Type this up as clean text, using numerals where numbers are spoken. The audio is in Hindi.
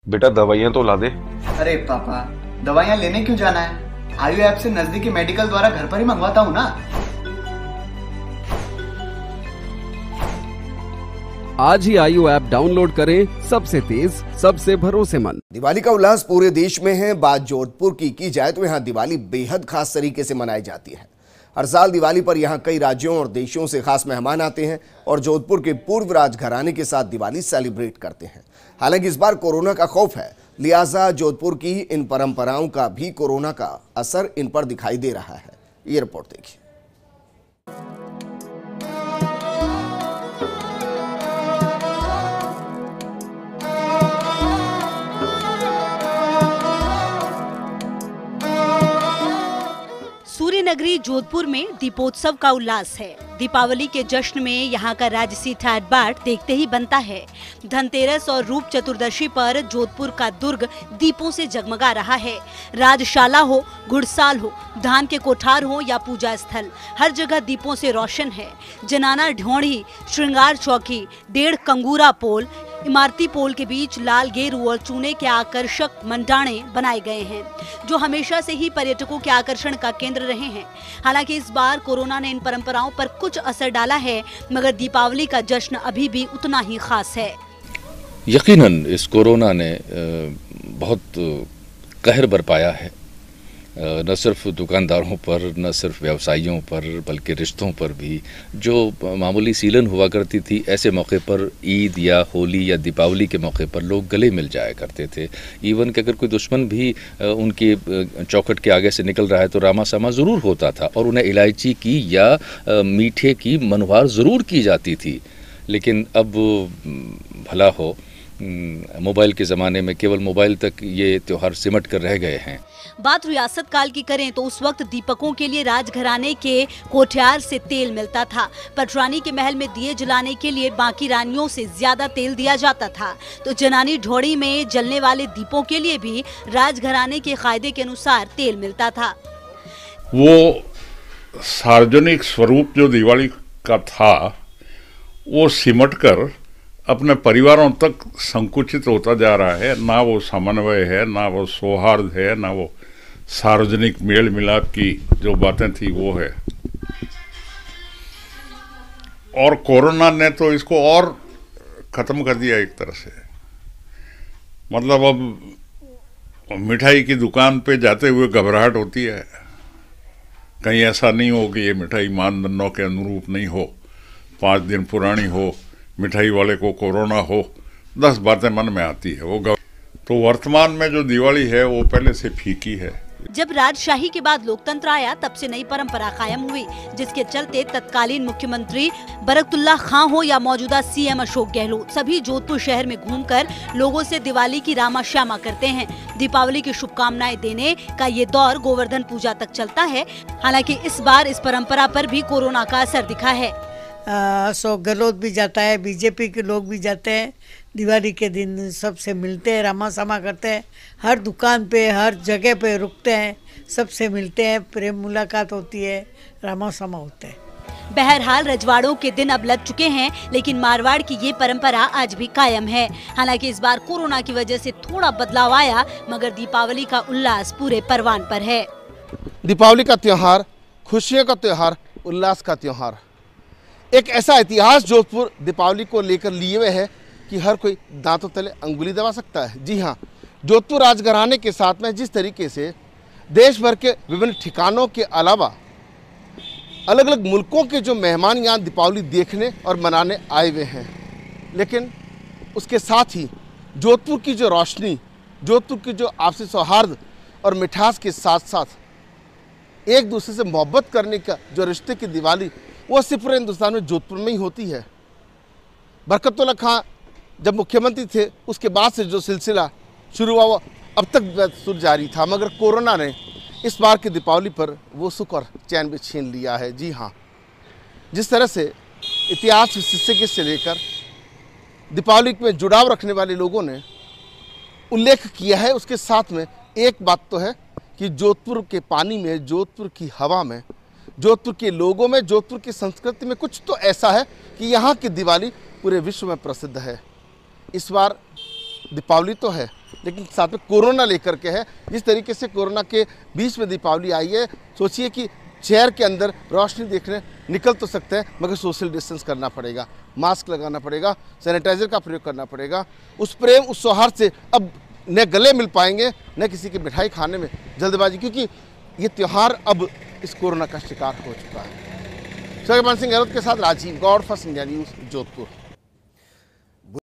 बेटा दवाइयाँ तो ला दे। अरे पापा, दवाइयाँ लेने क्यों जाना है? आयु ऐप से नजदीकी मेडिकल द्वारा घर पर ही मंगवाता हूँ ना। आज ही आयु ऐप डाउनलोड करें, सबसे तेज, सबसे भरोसेमंद। दिवाली का उल्लास पूरे देश में है। बात जोधपुर की जाए तो यहाँ दिवाली बेहद खास तरीके से मनाई जाती है। हर साल दिवाली पर यहाँ कई राज्यों और देशों से खास मेहमान आते हैं और जोधपुर के पूर्व राजघराने के साथ दिवाली सेलिब्रेट करते हैं। हालांकि इस बार कोरोना का खौफ है, लिहाजा जोधपुर की इन परंपराओं का भी कोरोना का असर इन पर दिखाई दे रहा है। ये रिपोर्ट देखिए। सूर्यनगरी जोधपुर में दीपोत्सव का उल्लास है। दीपावली के जश्न में यहाँ का राजसी ठाट बाट देखते ही बनता है। धनतेरस और रूप चतुर्दशी पर जोधपुर का दुर्ग दीपों से जगमगा रहा है। राजशाला हो, घुड़साल हो, धान के कोठार हो या पूजा स्थल, हर जगह दीपों से रोशन है। जनाना ढोंढ़ी, श्रृंगार चौकी, 1.5 कंगूरा पोल, इमारती पोल के बीच लाल गेरू और चूने के आकर्षक मंडाणे बनाए गए हैं, जो हमेशा से ही पर्यटकों के आकर्षण का केंद्र रहे हैं। हालांकि इस बार कोरोना ने इन परंपराओं पर कुछ असर डाला है, मगर दीपावली का जश्न अभी भी उतना ही खास है। यकीनन इस कोरोना ने बहुत कहर बरपाया है, न सिर्फ दुकानदारों पर, न सिर्फ व्यवसायियों पर, बल्कि रिश्तों पर भी। जो मामूली सीलन हुआ करती थी, ऐसे मौके पर ईद या होली या दीपावली के मौके पर लोग गले मिल जाया करते थे। इवन कि अगर कोई दुश्मन भी उनकी चौखट के आगे से निकल रहा है तो रामा सामा ज़रूर होता था और उन्हें इलायची की या मीठे की मनवार ज़रूर की जाती थी। लेकिन अब भला हो, मोबाइल के ज़माने में केवल मोबाइल तक ये त्यौहार सिमट कर रह गए हैं। बात रियासत काल की करें तो उस वक्त दीपकों के लिए राजघराने के कोठियार से तेल मिलता था। पटरानी के महल में दिए जलाने के लिए बाकी रानियों से ज्यादा तेल दिया जाता था, तो जनानी ढोड़ी में जलने वाले दीपों के लिए भी राजघराने के कायदे के अनुसार तेल मिलता था। वो सार्वजनिक स्वरूप जो दिवाली का था, वो सिमट कर अपने परिवारों तक संकुचित होता जा रहा है। ना वो समन्वय है, ना वो सौहार्द है, ना वो सार्वजनिक मेल मिलाप की जो बातें थी वो है। और कोरोना ने तो इसको और खत्म कर दिया एक तरह से। मतलब अब मिठाई की दुकान पे जाते हुए घबराहट होती है, कहीं ऐसा नहीं हो कि ये मिठाई मानदंडों के अनुरूप नहीं हो, 5 दिन पुरानी हो, मिठाई वाले को कोरोना हो, 10 बातें मन में आती है। वो तो वर्तमान में जो दिवाली है वो पहले से फीकी है। जब राजशाही के बाद लोकतंत्र आया, तब से नई परंपरा कायम हुई, जिसके चलते तत्कालीन मुख्यमंत्री बरकतुल्लाह खां हो या मौजूदा सीएम अशोक गहलोत, सभी जोधपुर शहर में घूमकर लोगों से दिवाली की रामा श्यामा करते हैं। दीपावली की शुभकामनाएं देने का ये दौर गोवर्धन पूजा तक चलता है। हालांकि इस बार इस परंपरा पर भी कोरोना का असर दिखा है। अशोक गहलोत भी जाता है, बीजेपी के लोग भी जाते हैं। दिवाली के दिन सबसे मिलते हैं, रामा सामा करते हैं, हर दुकान पे, हर जगह पे रुकते हैं, सबसे मिलते हैं, प्रेम मुलाकात होती है, रामा सामा होते हैं। बहरहाल रजवाड़ों के दिन अब लग चुके हैं, लेकिन मारवाड़ की ये परंपरा आज भी कायम है। हालांकि इस बार कोरोना की वजह से थोड़ा बदलाव आया, मगर दीपावली का उल्लास पूरे परवान पर है। दीपावली का त्योहार खुशियों का त्योहार, उल्लास का त्योहार। एक ऐसा इतिहास जोधपुर दीपावली को लेकर लिए हुए है कि हर कोई दांतों तले अंगुली दबा सकता है। जी हाँ, जोधपुर राजघराने के साथ में जिस तरीके से देश भर के विभिन्न ठिकानों के अलावा अलग अलग मुल्कों के जो मेहमान यहाँ दीपावली देखने और मनाने आए हुए हैं, लेकिन उसके साथ ही जोधपुर की जो रोशनी, जोधपुर की जो आपसी सौहार्द और मिठास के साथ साथ एक दूसरे से मोहब्बत करने का जो रिश्ते की दिवाली, वो सिर्फ पूरे हिंदुस्तान में जोधपुर में ही होती है। बरकतुल्लाह खां जब मुख्यमंत्री थे, उसके बाद से जो सिलसिला शुरू हुआ वो अब तक जारी था, मगर कोरोना ने इस बार की दीपावली पर वो सुख और चैन भी छीन लिया है। जी हाँ, जिस तरह से इतिहास विशेषज्ञ से लेकर दीपावली में जुड़ाव रखने वाले लोगों ने उल्लेख किया है, उसके साथ में एक बात तो है कि जोधपुर के पानी में, जोधपुर की हवा में, जोधपुर के लोगों में, जोधपुर की संस्कृति में कुछ तो ऐसा है कि यहाँ की दिवाली पूरे विश्व में प्रसिद्ध है। इस बार दीपावली तो है लेकिन साथ में कोरोना लेकर के है। जिस तरीके से कोरोना के बीच में दीपावली आई है, सोचिए कि शहर के अंदर रोशनी देखने निकल तो सकते हैं मगर सोशल डिस्टेंस करना पड़ेगा, मास्क लगाना पड़ेगा, सैनिटाइजर का प्रयोग करना पड़ेगा। उस प्रेम उस सौहार्द से अब न गले मिल पाएंगे न किसी की मिठाई खाने में जल्दबाजी, क्योंकि ये त्यौहार अब इस कोरोना का शिकार हो चुका है। शर्मा सिंह गहलोत के साथ Rajiv Gaur, First India News, Jodhpur.